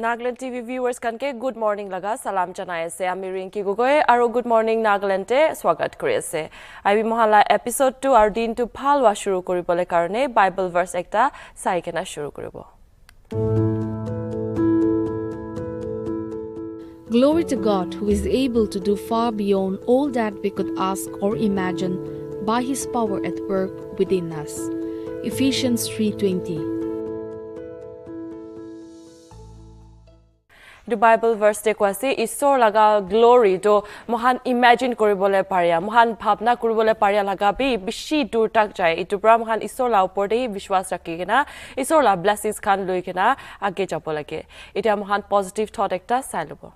Nagaland TV viewers kanke good morning laga salam janai ase ami Rinki Gogoi aro good morning Nagaland te swagat kori ase abi mohala episode 2 ar din tu phalwa shuru koribole karone Bible verse ekta sai kena shuru koribo. Glory to God, who is able to do far beyond all that we could ask or imagine by his power at work within us. Ephesians 3:20. The Bible verse te kwasi isor laga glory do mohan imagine koribole paria mohan bhabna koribole paria laga bi bishi dur tak jai itu pra mohan isor la upor de vishwas rakhi kena isor la blessings khan loi kena age jabo lage eta mohan positive thought ekta sai lobo.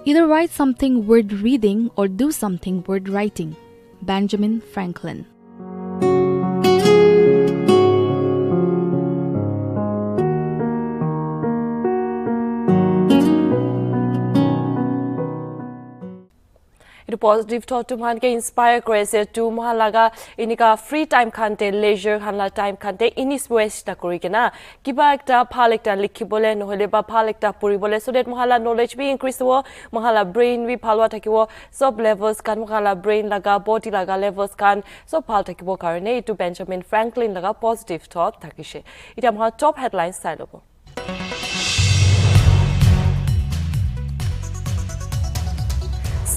Either write something worth reading or do something worth writing. Benjamin Franklin. Itu positive thought to mohan ke inspire kore ase to mohan laga inika free time khante leisure khanla time khante inis waste ta kori kena kiba ekta phal ekta likhibole nohole ba phal ekta poribole so that mohala knowledge be increase ho mohala brain bi phalwa thakibo sob levels kan mohala brain laga body laga levels kan so phal thakibo karone itu Benjamin Franklin laga positive thought thakise eta moha top headlines sai lobo.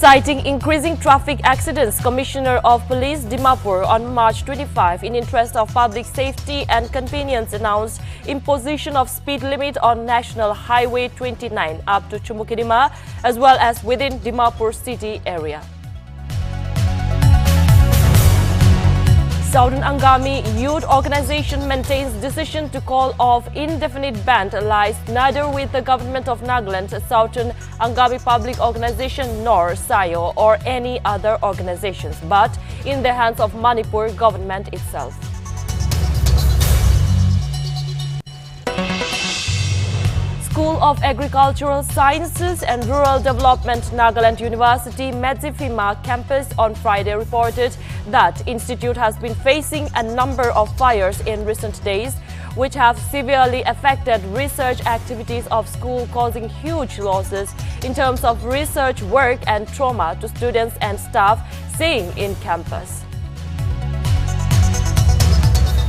Citing increasing traffic accidents, Commissioner of Police Dimapur on March 25 in interest of public safety and convenience announced imposition of speed limit on National Highway 29 up to Chumukidima as well as within Dimapur city area. Southern Angami Youth Organization maintains decision to call off indefinite ban lies neither with the government of Nagaland, Southern Angami Public Organization nor SAYO or any other organizations, but in the hands of Manipur government itself. School of Agricultural Sciences and Rural Development Nagaland University Medzifima campus on Friday reported that institute has been facing a number of fires in recent days which have severely affected research activities of school, causing huge losses in terms of research work and trauma to students and staff staying in campus.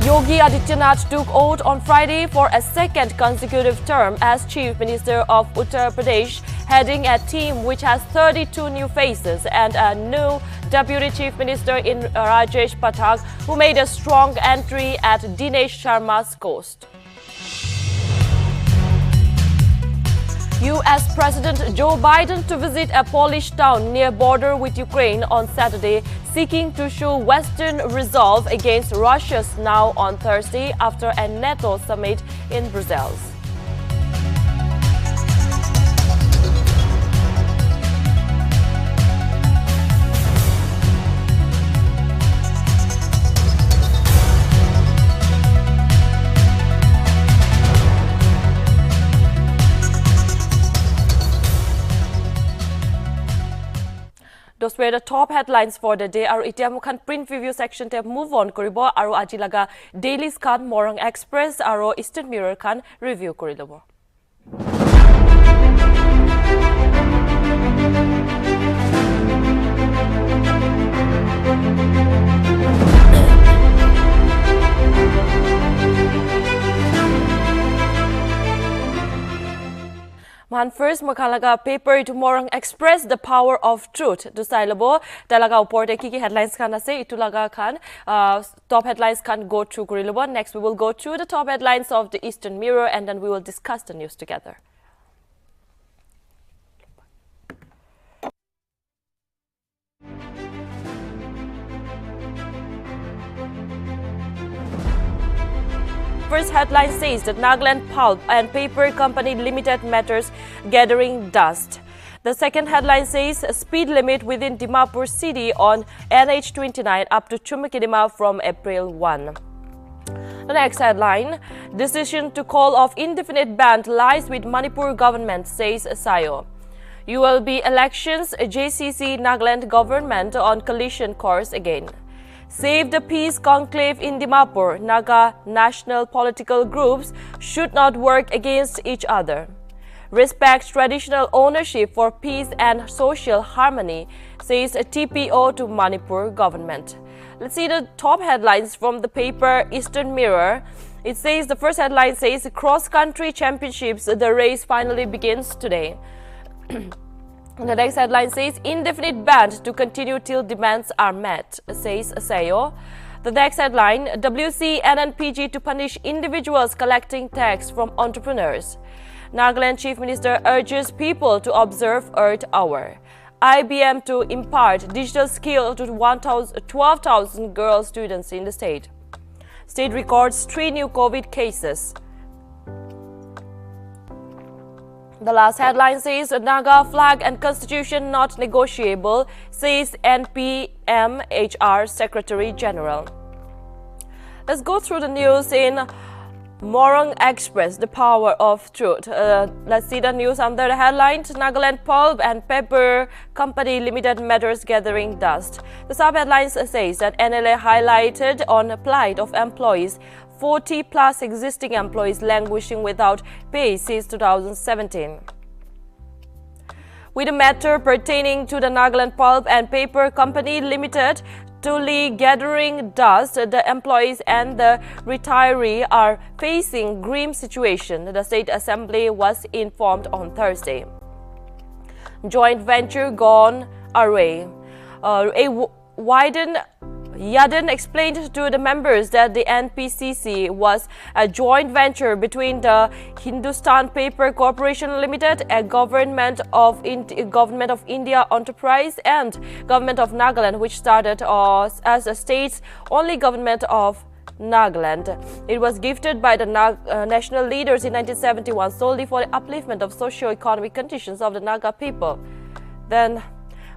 Yogi Adityanath took oath on Friday for a second consecutive term as Chief Minister of Uttar Pradesh, heading a team which has 32 new faces and a new Deputy Chief Minister in Rajesh Pathak, who made a strong entry at Dinesh Sharma's coast. U.S. President Joe Biden to visit a Polish town near border with Ukraine on Saturday, seeking to show Western resolve against Russia's now on Thursday after a NATO summit in Brussels. Those were the top headlines for the day. Aru itia mukhan print review section te move on koribo aru aji laga dailies khan Morang Express aru Eastern Mirror khan review kori lobo. Man first makalaga paper to Morang Express the power of truth to sailabo talaga upor te ki headlines khan ase itu laga khan top headlines khan go through korilobo. Next we will go through the top headlines of the Eastern Mirror and then we will discuss the news together. First headline says that Nagaland Pulp and Paper Company Limited matters gathering dust. The second headline says speed limit within Dimapur city on NH29 up to Chumukidima from April 1. The next headline, decision to call off indefinite ban lies with Manipur government, says SAYO. ULB elections, JCC Nagaland government on collision course again. Save the Peace Conclave in Dimapur. Naga national political groups should not work against each other. Respect traditional ownership for peace and social harmony, says a TPO to Manipur government. Let's see the top headlines from the paper Eastern Mirror. It says, the first headline says, cross-country championships, the race finally begins today. The next headline says, indefinite ban to continue till demands are met, says Sayo. The next headline, WC NNPG to punish individuals collecting tax from entrepreneurs. Nagaland Chief Minister urges people to observe Earth Hour. IBM to impart digital skill to 12,000 girl students in the state. State records 3 new COVID cases. The last headline says, Naga flag and constitution not negotiable, says NPM HR Secretary General. Let's go through the news in Morung Express, the power of truth. Let's see the news under the headlines. Nagaland Pulp and Paper Company Limited matters gathering dust. The sub-headlines says that NLA highlighted on the plight of employees. 40 plus existing employees languishing without pay since 2017. With a matter pertaining to the Nagaland Pulp and Paper Company Limited, Tuli gathering dust, the employees and the retiree are facing grim situation, the State Assembly was informed on Thursday. Joint venture gone awry. Yadin explained to the members that the NPCC was a joint venture between the Hindustan Paper Corporation Limited, a government of India enterprise, and government of Nagaland, which started as a state's only government of Nagaland. It was gifted by the national leaders in 1971 solely for the upliftment of socio-economic conditions of the Naga people. Then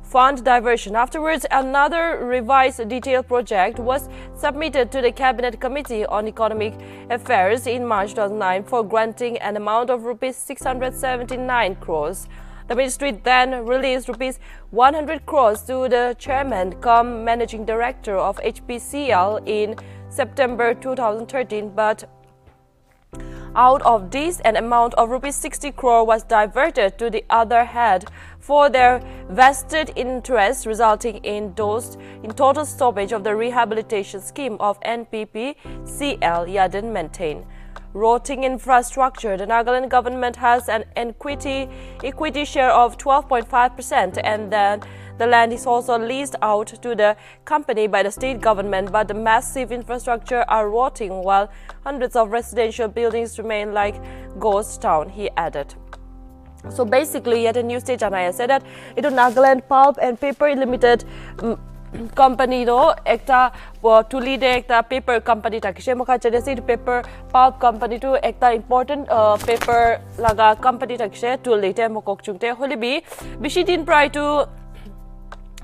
fund diversion. Afterwards, another revised detailed project was submitted to the Cabinet Committee on Economic Affairs in March 2009 for granting an amount of Rs 679 crores. The ministry then released Rs 100 crores to the chairman cum managing director of HPCL in September 2013, but out of this, an amount of Rs 60 crore was diverted to the other head for their vested interest, resulting in total stoppage of the rehabilitation scheme of NPPCL, Yadin maintained. Rotting infrastructure. The Nagaland government has an equity share of 12.5%, and then the land is also leased out to the company by the state government, but the massive infrastructure are rotting while hundreds of residential buildings remain like ghost town, he added. So basically, yet a news stage Anaya said that it is Nagaland Pulp and Paper Limited company do ekta tuli de ekta paper company takishe mokha chede paper pulp company to ekta important paper laga company takishe tuli te mokok chungte holibi bishi din prai to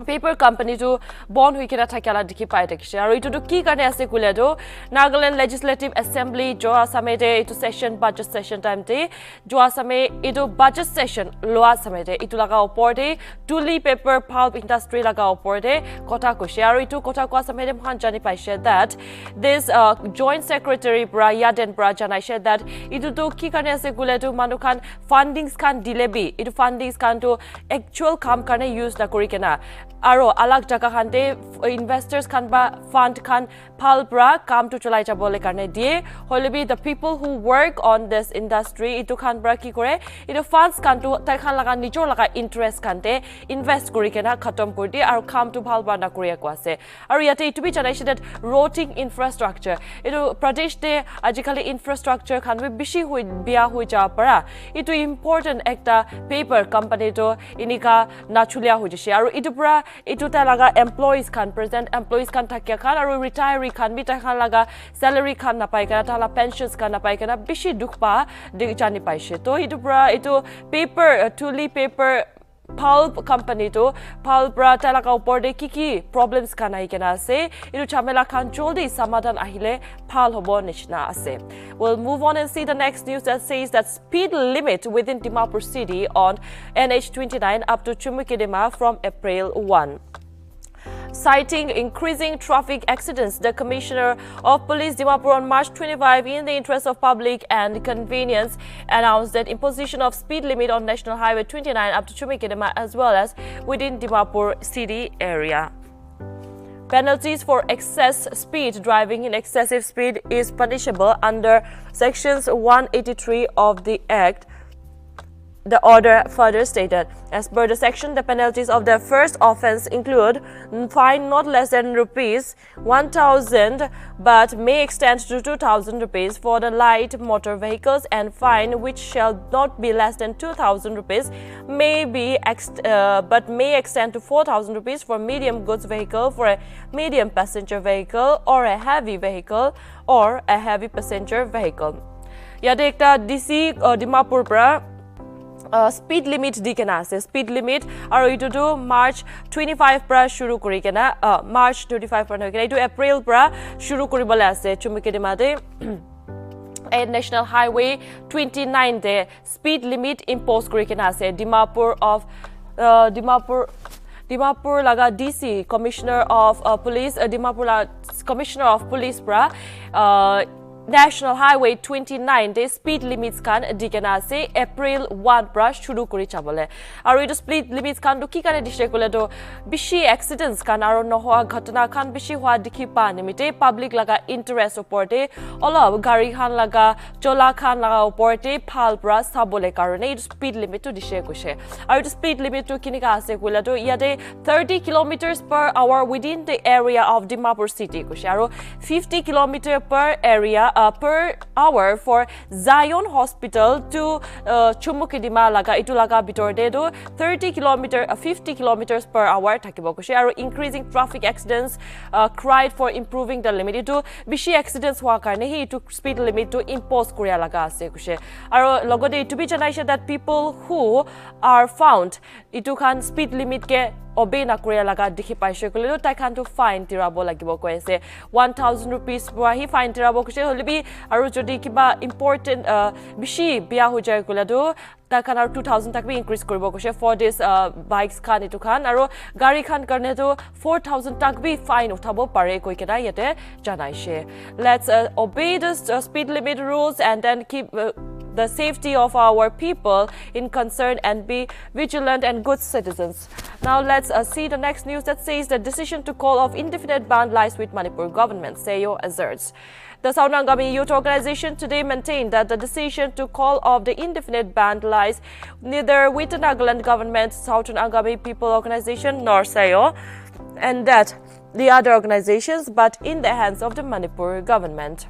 paper company to born wikina thakala dikhi pai takishe aru itu to ki karne ase kule do Nagaland Legislative Assembly jo asamete itu session budget session time te jo asame itu budget session loa samete itu laga opor de tuli paper pulp industry laga opor de kota ko share itu kota ko asamete mhan jani paise that this joint secretary bra Yaden bra janai said that itu to ki karne ase kule do manu khan fundings khan dilebi itu fundings khan to actual kam karne use na kori kena aro alag jaka khante investors khan ba fund khan pulp ra kam to cholai jabole karne die holebi the people who work on this industry itu khan bra ki kore itu funds khan to tai khan laga nijor laga interest khante invest kori kena khatam kori die aro kam to bhal ba na kori ko ase aro yate itu bi janai that rotting infrastructure itu pradesh de ajikali infrastructure khan bi bishi hui bia hui ja para itu important ekta paper company to inika nachulia hui jise aro itu pra itu ta laga employees khan present employees khan thakya khan aro retiree khan bi ta khan laga salary khan na pai kana ta la pensions khan na pai kana bishi dukpa de jani paise to itu pra itu paper tuli paper pulp company to pulp ra ta laga upor de ki problems khan ai kana ase itu chamela khan joldi samadhan ahile phal hobo nishna ase. We'll move on and see the next news that says that speed limit within Dimapur city on NH29 up to Chumukidima from April 1. Citing increasing traffic accidents, the Commissioner of Police Dimapur on March 25, in the interest of public and convenience, announced that imposition of speed limit on National Highway 29 up to Chumikidema as well as within Dimapur city area. Penalties for excess speed driving in excessive speed is punishable under sections 183 of the Act. The order further stated, as per the section, the penalties of the first offence include fine not less than rupees 1,000 but may extend to 2,000 rupees for the light motor vehicles, and fine which shall not be less than 2,000 rupees may extend to 4,000 rupees for medium goods vehicle, for a medium passenger vehicle or a heavy vehicle or a heavy passenger vehicle. Yate ekta DC Dimapur pra speed limit dikena ase speed limit aru itu to March 25 pra shuru kuri kena March 25 pra noikena itu April pra shuru kuribole ase Chumikidema de a National Highway 29 de speed limit impose kuri kena ase Dimapur laga DC Commissioner of Police Dimapur Commissioner of Police pra National Highway 29 de speed limits kan dikena ase April 1 pra shuru kuri chabole aru itu speed limits kan to ki kane dishe kole to bishi accidents kan aru nohwa ghatna kan bishi hwa dikhi pa nimite public laga interest oporte olop gari khan laga chola khan laga oporte phal pra sabole karone itu speed limit to dishe kuse aru itu speed limit to kinika ase kole to yate 30 kilometers per hour within the area of Dimapur city kuse aru 50 kilometer per area per hour for Zion Hospital to Chumukidema laga itu laga bitor de do 50 kilometers per hour thakibo kuse aru increasing traffic accidents cried for improving the limit itu bishi accidents hwa karne hi itu speed limit to impose korea laga ase kuse aru logode itu bi janaise that people who are found itu khan speed limit ke obey na korea laga dikhi paise kole tai khan to fine tirabo lagibo koise 1,000 rupees bra hi fine tirabo kuse holibi aru jodi kiba important bishi bia ho jay kole do ta khan aru 2,000 tak bi increase koribo kuse for this bikes khan itu khan aru gari khan karne to 4,000 tak bi fine uthabo pare koi kena yate janaise. Let's obey the speed limit rules and then keep the safety of our people in concern and be vigilant and good citizens. Now let's see the next news that says the decision to call off indefinite ban lies with Manipur government, Seyo asserts. The Southern Angami Youth Organization today maintained that the decision to call off the indefinite ban lies neither with the Nagaland government, Southern Angami People Organization nor Seyo, and that the other organizations, but in the hands of the Manipur government.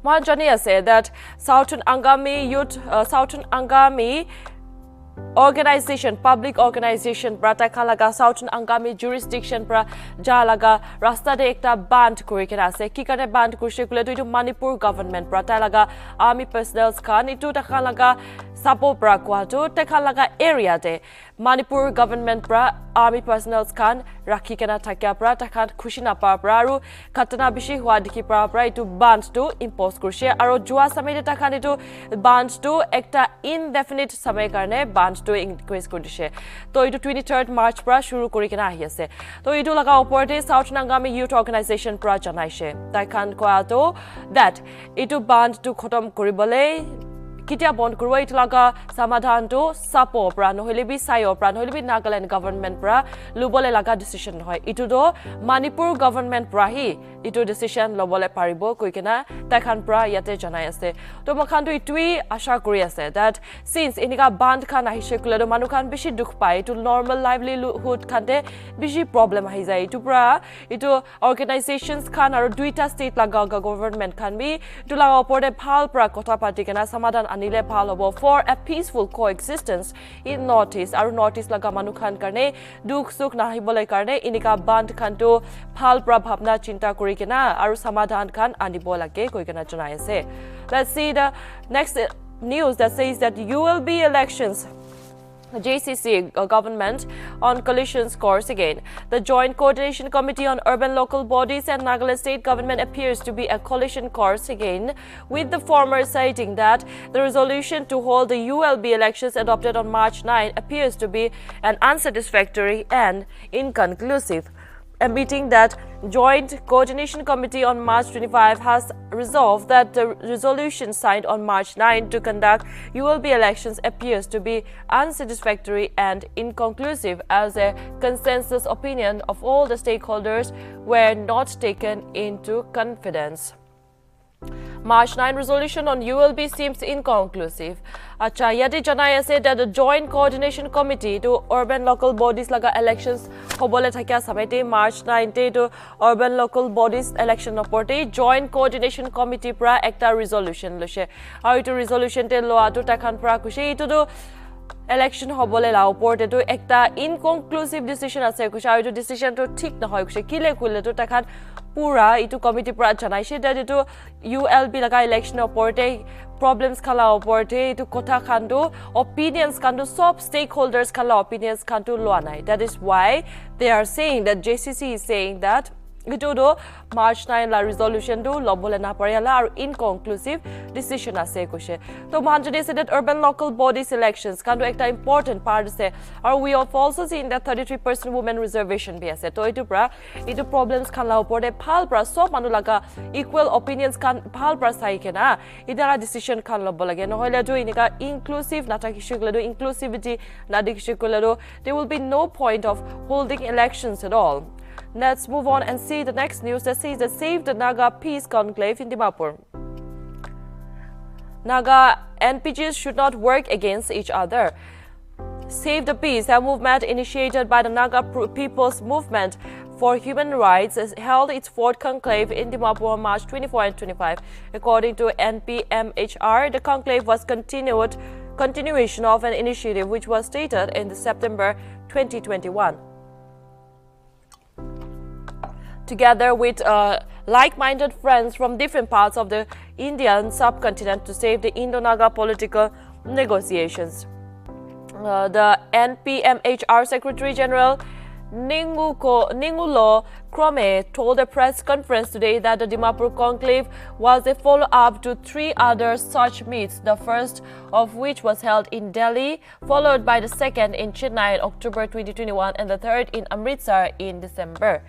Mahanjaniya said that Southern Angami organization, public organization, prata kalaga Southern Angami jurisdiction pra jalaga rasta de ekta band kuri kena ase ki kane band kurse kule to Manipur government prata laga army personnel khan itu ta kalaga sapo pra kwato ta kalaga area de Manipur government pra army personnel khan rakhi kena thakya pra ta khan khushi na pa pra aru khatna bishi hwa dikhi pra itu band to impose kurse aru jua samay ta khan itu band to ekta indefinite samay karne band to increase kurdishe to itu 23rd March pra shuru kori kena ahi ase to itu laga oporte Southern Angami Youth Organization pra janaise ta khan koa to that itu band to khotom koribole kitia bond kurwa itlaga samadhan to sapo pra nohile bi sayo pra nohile bi Nagaland government pra lubole laga decision hoy itu do Manipur government pra hi itu decision lobole paribo koikena takhan pra yate janai ase to makhan to itui asha kori ase that since inika band khan ahise kule do manu khan beshi dukh pai to normal livelihood khante beshi problem ahi jai itu pra itu organizations khan aru duita state laga government khan bi itu laga opore phal pra kotha party kena samadhan anile phal hobo for a peaceful coexistence in Northeast aru Northeast laga manu khan karne dukh sukh nahi bolai karne inika band khan to phal pra bhavna chinta kori kena aru samadhan khan anibo lage koi kena janai ase. Let's see the next news that says that ULB elections JCC government on collisions course again. The Joint Coordination Committee on Urban Local Bodies and Nagaland State Government appears to be a collision course again, with the former citing that the resolution to hold the ULB elections adopted on March 9 appears to be an unsatisfactory and inconclusive. admitting that Joint Coordination Committee on March 25 has resolved that the resolution signed on March 9 to conduct ULB elections appears to be unsatisfactory and inconclusive, as a consensus opinion of all the stakeholders were not taken into confidence. March 9 resolution on ULB seems inconclusive. Acha yati janai ase that the Joint Coordination Committee to urban local bodies laga elections hobole thakia samete March 9 te to urban local bodies election oporte Joint Coordination Committee pra ekta resolution lose aru itu resolution te loa to takhan pra kushe itu to election hobole la oporte to ekta inconclusive decision ase kushe aru itu decision to thik na hoy kushe kile kule to takhan pura itu committee pra janai she that itu ULB laga election oporte problems khala oporte itu kotha khandu opinions khandu sob stakeholders khala opinions khandu lo anai. That is why they are saying that JCC is saying that itu do March 9 la resolution do lobole na pariala aru inconclusive decision ase kushe to manjade said that urban local bodies elections kandu ekta important part ase aru we have also seen that 33% women reservation bi ase to itu pra itu problems khan la opore phal pra sob manu laga equal opinions kan phal pra sai kena idara decision khan lobo lage no hoile to inika inclusive na takishikle do inclusivity na dikishikle do there will be no point of holding elections at all. Let's move on and see the next news that says that Save the Naga Peace Conclave in Dimapur. Naga NPGs should not work against each other. Save the Peace, a movement initiated by the Naga People's Movement for Human Rights, has held its fourth conclave in Dimapur on March 24 and 25. According to NPMHR, the conclave was continuation of an initiative which was stated in September 2021. Together with like-minded friends from different parts of the Indian subcontinent to save the Indo-Naga political negotiations. The NPMHR Secretary General Ningulo Krome told a press conference today that the Dimapur conclave was a follow-up to three other such meets, the first of which was held in Delhi, followed by the second in Chennai in October 2021 and the third in Amritsar in December.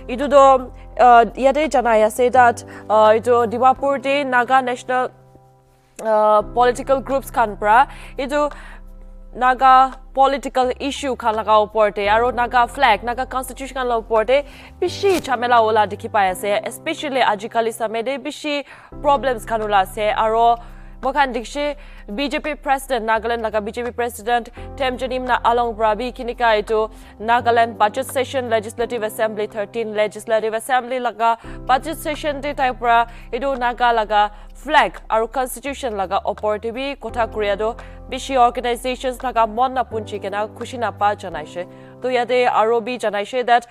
Itu do yate janai ase that itu Dimapur te Naga national political groups khan pra itu Naga political issue khan laga oporte aro Naga flag Naga constitution khan la oporte bishi chamela ola dikhi pai ase, especially ajikali samede bishi problems khan ola ase aro Mokan Dikshe, BJP President, Nagaland laga BJP President, Temjanim na along Brabi Kinika ito, Nagaland Budget Session, Legislative Assembly 13, Legislative Assembly laga Budget Session de Taipra, ito Naga laga flag, aru Constitution laga oporte bi, Kota Koreado, Bishi organizations laga Monna Punchi kena Kushina pa janaishe. To yade Arobi janaishe that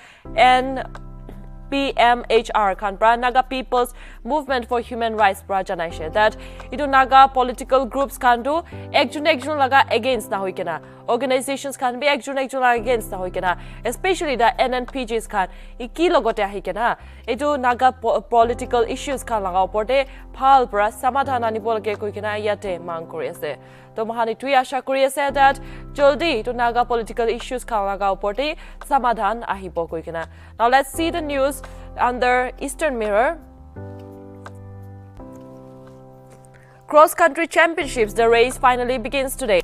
NPMHR Kanpra Naga People's Movement for Human Rights pra janaishe that itu Naga political groups can do ekjun laga against na hoikena organizations can be ekjun laga against na hoikena, especially the NNPGs can iki logote ahikena itu Naga political issues kan laga oporte phal pra samadhan anibol ke koikena yate mang kori ase. To mahani tui asha kori ase that joldi to Naga political issues kan laga oporte samadhan ahibo koikena. Now let's see the news under Eastern Mirror. Cross-country championships, the race finally begins today.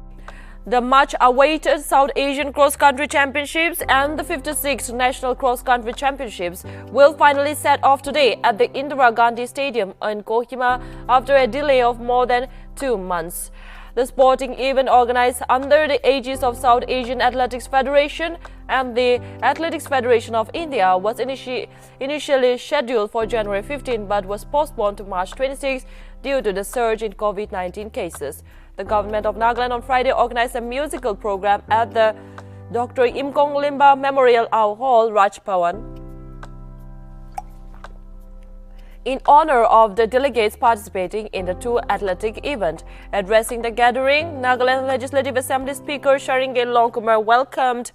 The much-awaited South Asian Cross-Country Championships and the 56th National Cross-Country Championships will finally set off today at the Indira Gandhi Stadium in Kohima after a delay of more than 2 months. The sporting event, organized under the aegis of South Asian Athletics Federation and the Athletics Federation of India, was initially scheduled for January 15 but was postponed to March 26 due to the surge in COVID-19 cases. The government of Nagaland on Friday organized a musical program at the Dr. Imkong Limba Memorial Hall, Rajbhavan, in honor of the delegates participating in the two athletic event. Addressing the gathering, Nagaland Legislative Assembly Speaker Sharinge Longkumar welcomed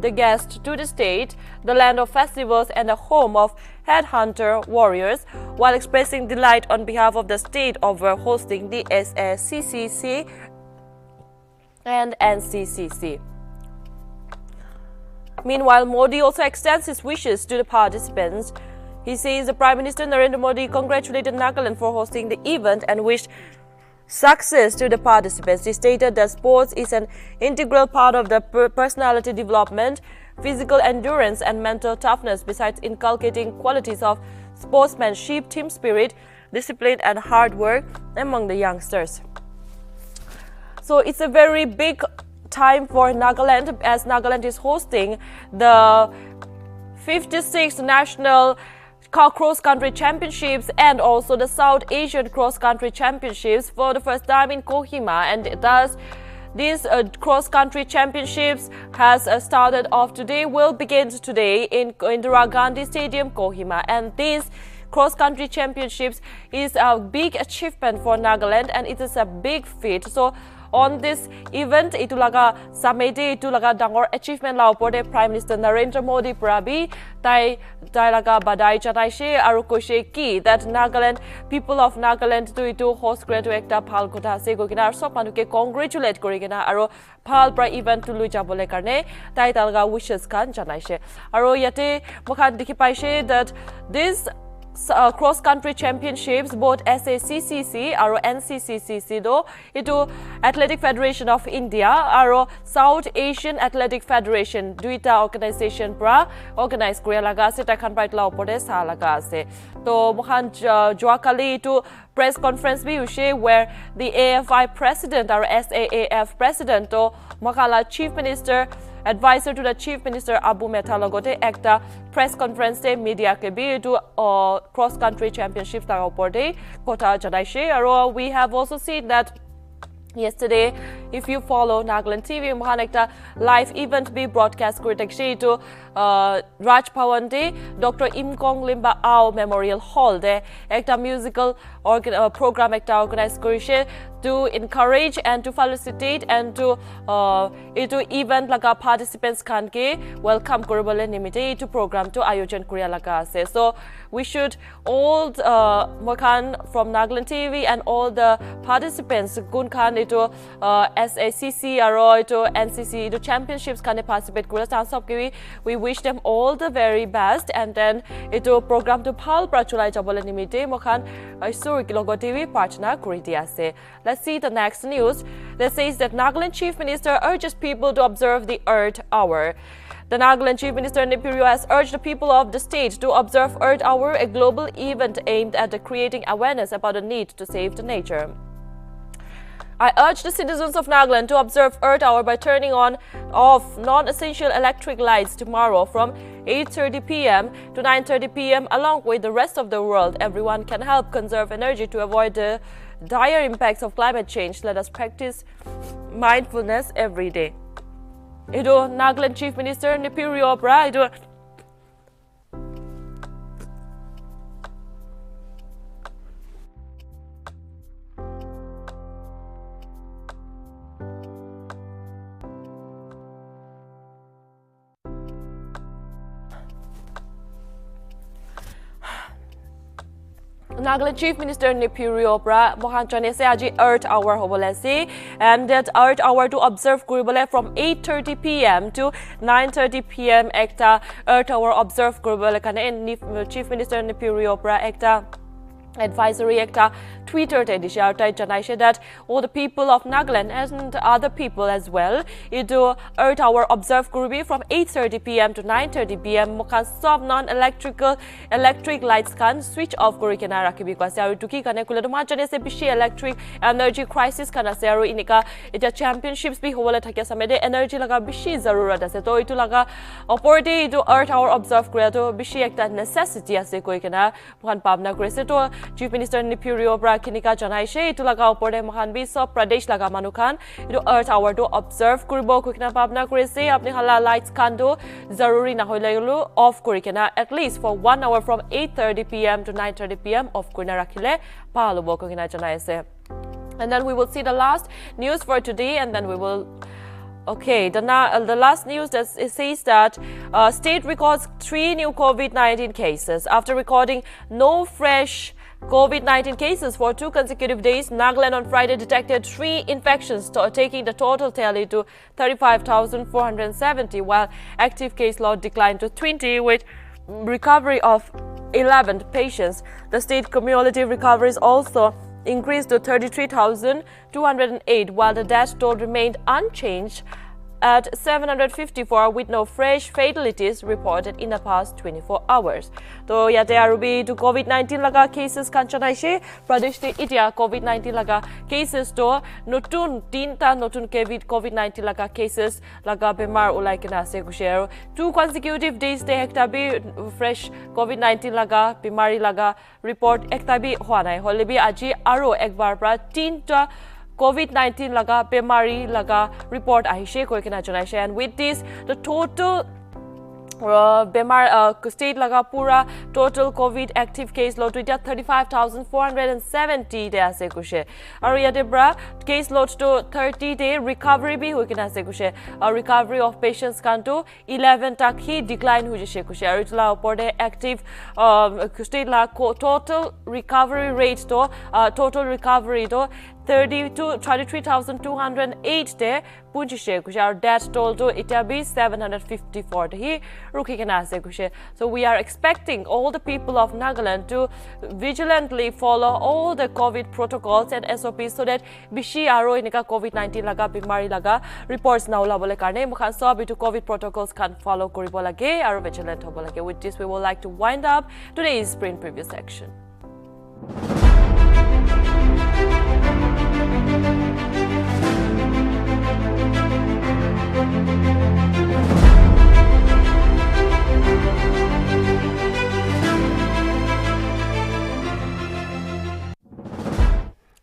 the guest to the state, the land of festivals and the home of headhunter warriors, while expressing delight on behalf of the state over hosting the SACCC and NCCC. Meanwhile, Modi also extends his wishes to the participants. He says the Prime Minister Narendra Modi congratulated Nagaland for hosting the event and wished success to the participants. He stated that sports is an integral part of the personality development, physical endurance and mental toughness, besides inculcating qualities of sportsmanship, team spirit, discipline and hard work among the youngsters. So it's a very big time for Nagaland, as Nagaland is hosting the 56th National Cross-Country Championships and also the South Asian Cross-Country Championships for the first time in Kohima, and thus these cross-country championships has started off today, will begin today in Indira Gandhi Stadium, Kohima, and these cross-country championships is a big achievement for Nagaland and it is a big feat. So on this event, itulaga samede itulaga dangor achievement la opore Prime Minister Narendra Modi prabi tai laga badai janaise aru koise ki that Nagaland people of Nagaland to itu host kore to ekta bhal kotha ase goikina sob manuke congratulate korigina aru bhal pra event to lui jabole karne tai talga wishes kan janaise aru yate mokhan dikhi paise that this cross-country championships, both SACCC and NCCCC, though, itu Athletic Federation of India and South Asian Athletic Federation, duita organization pra organize Korea laga ase, takhan pa itla opore sa laga ase. To mokhan joa kali itu press conference bi ushe where the AFI president or SAAF president to mokhala chief minister advisor to the Chief Minister Abu Mehta logote ekta press conference te media ke bi to cross country championships ta opor kota janaise aro we have also seen that yesterday, if you follow Nagaland TV, mohan ekta live event be broadcast kuri to Raj Bhavan de Dr. Imkong Limba Ao Memorial Hall de ekta musical program ekta organize kurishe to encourage and to felicitate and to event laga participants khan ke welcome koribole nimite to program to ayojan kuriya laga ase. So we should all mokan from Nagaland TV and all the participants gun khan ito SACC aro ito NCC ito championships khan participate kura tan sob ke we wish them all the very best, and then ito program to bhal pra chulai jabole nimite mokan Sur Kilogo TV partner kuri di ase. Let's see the next news that says that Nagaland Chief Minister urges people to observe the Earth Hour. The Nagaland Chief Minister Nipirio has urged the people of the state to observe Earth Hour, a global event aimed at creating awareness about the need to save the nature. I urge the citizens of Nagaland to observe Earth Hour by turning off non-essential electric lights tomorrow from 8:30 p.m. to 9:30 p.m. along with the rest of the world. Everyone can help conserve energy to avoid the dire impacts of climate change. Let us practice mindfulness every day. Ito Nagaland Chief Minister Nipirio Bra ito Nagaland Chief Minister Nipirio Bra mohan jane se aji Earth Hour hobole ase, and that Earth Hour to observe kuribole from 8:30 p.m. to 9:30 p.m. ekta Earth Hour observe kuribole kane Chief Minister Nipirio Bra ekta advisory ekta Twitter te disha tai janaise that all the people of Nagaland and other people as well ito Earth Hour observe kuribi from 8:30 p.m. to 9:30 p.m. mokhan sob electric lights kan switch off kuri kena rakhibi ko ase aru tuki kane kule to ma jane se bishi electric energy crisis kana ase aru inika eta championships bi hobole thake samede energy laga bishi zarurat ase to itu laga oporte ito Earth Hour observe kura to bishi ekta necessity ase koi kena mokhan pabna krise to Chief Minister Nipirio Bra kinika janaise itu laga opore mohan bi sob pradesh laga manu khan itu Earth Hour to observe kuribo kina pabna kurise apni hala lights kan do zaruri na hoilailu off kuri kena at least for 1 hour from 8:30 p.m. to 9:30 p.m. off kurina rakhile palubo kina janaise. And then we will see the last news for today, and then we will okay, the last news that it says that state records 3 new COVID-19 cases after recording no fresh COVID-19 cases for 2 consecutive days. Nagaland on Friday detected 3 infections, taking the total tally to 35,470, while active case load declined to 20 with recovery of 11 patients. The state cumulative recoveries also increased to 33,208, while the death toll remained unchanged at 754 with no fresh fatalities reported in the past 24 hours. So yate arubi to COVID-19 laga cases kanchanaishe Pradesh te itia COVID-19 laga cases to notun tinta notun COVID-19 laga cases laga bemar ulai kena ase kushero 2 consecutive days te ekta bi fresh COVID-19 laga bimari laga report ekta bi hwa nai holebi aji aro ekbar pra tinta COVID-19 laga bemari laga report ahishe koikena jonaishe, and with this the total bemar state laga pura total COVID active case load to 35,470 de ase kushe aru yate bra case load to 30 day recovery bi hoikena ase kushe recovery of patients kan to 11 tak hi decline hu jise kushe aru itla upor de active state la total recovery rate to total recovery to 33,208 de punjishe kushe our death toll to itabi 754 hi rukikena ase kushe. So we are expecting all the people of Nagaland to vigilantly follow all the COVID protocols and SOPs so that bishi aro inika COVID-19 laga bimari laga reports na ulabole karne mukhan sob itu COVID protocols can follow koribo lage aro vigilant hobo lage. With this we would like to wind up today's sprint preview section.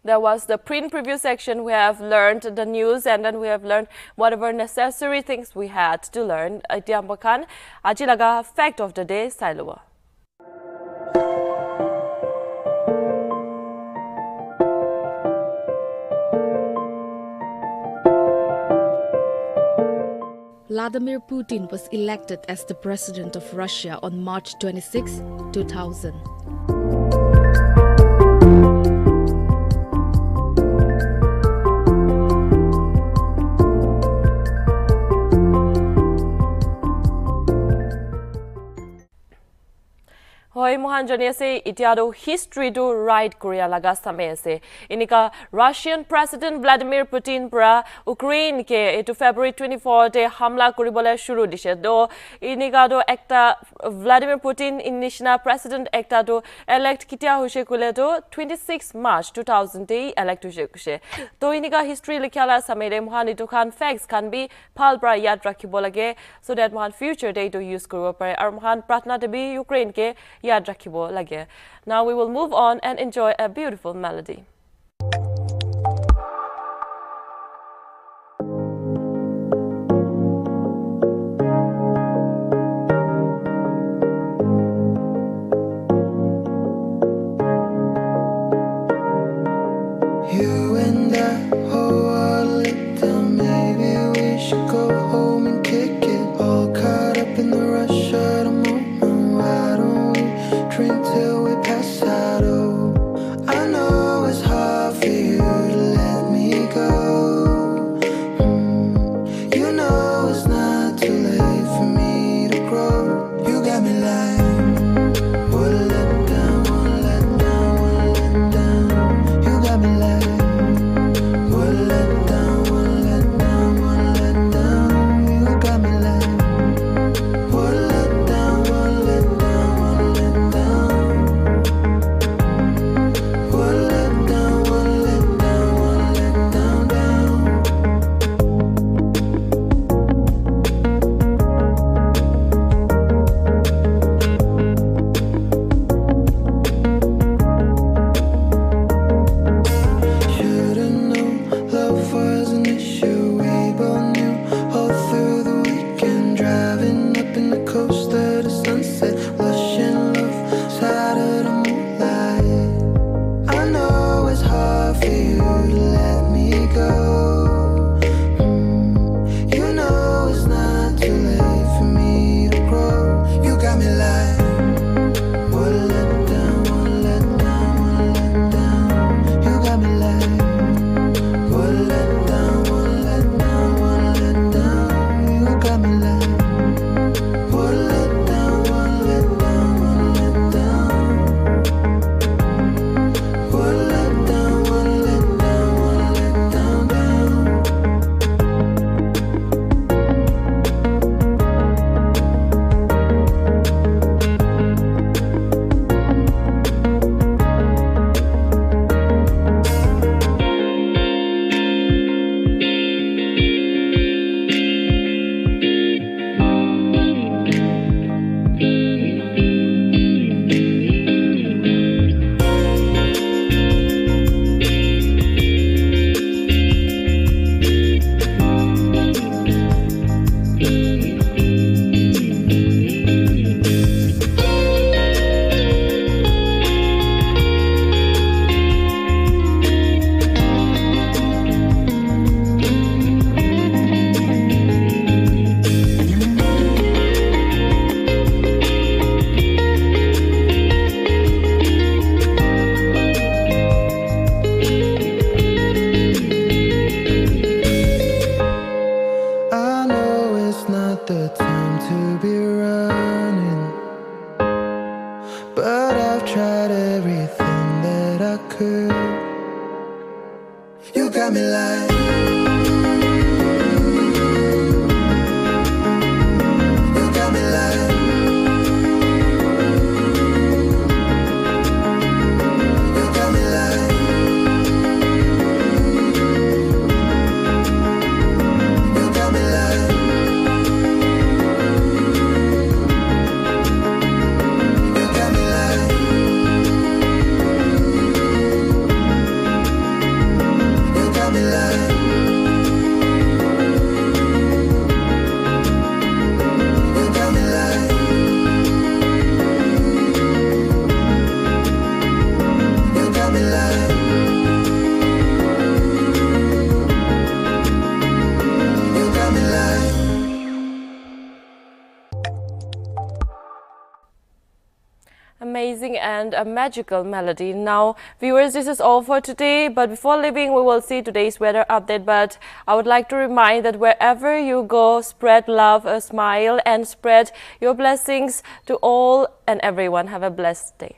There was the print preview section. We have learned the news and then we have learned whatever necessary things we had to learn. Itiambakan, aji laga fact of the day, Sailuwa. Vladimir Putin was elected as the president of Russia on March 26, 2000. Hoi mohan jani ase itiado history do right Korea laga same ase inika Russian President Vladimir Putin pra Ukraine ke etu February 24 te hamla koribole shuru dise do inika do ekta Vladimir Putin initial president ekta do elect kitia hoise kule do 26 March 2000 te elect hoise kuse to inika history likhala samere mohan itu khan facts can be phal pra yad rakhibo lage so that mohan future day to use koribo pare ar mohan pratna te bi Ukraine ke yad rakhibo lage. Now we will move on and enjoy a beautiful melody. You and I, oh, a little, maybe we should go home and kick it. All caught up in the rush of the moment. Why don't we drink till we pass out? Oh, I know it's hard for you to let me go. You know it's not too late for me to grow. You got me like, one let down, one let down, one let down. You got me like, one let down, one let down, one let down. You got me like, one let down, one let down, one let down. but I've tried everything that I could. You got me like, you got me like, you got me like, you got me like, you got me like, you got me like, you got me like, you got me like, you got me like. Amazing and a magical melody. Now, viewers, this is all for today. But before leaving, we will see today's weather update. But I would like to remind that wherever you go, spread love, a smile, and spread your blessings to all and everyone. Have a blessed day.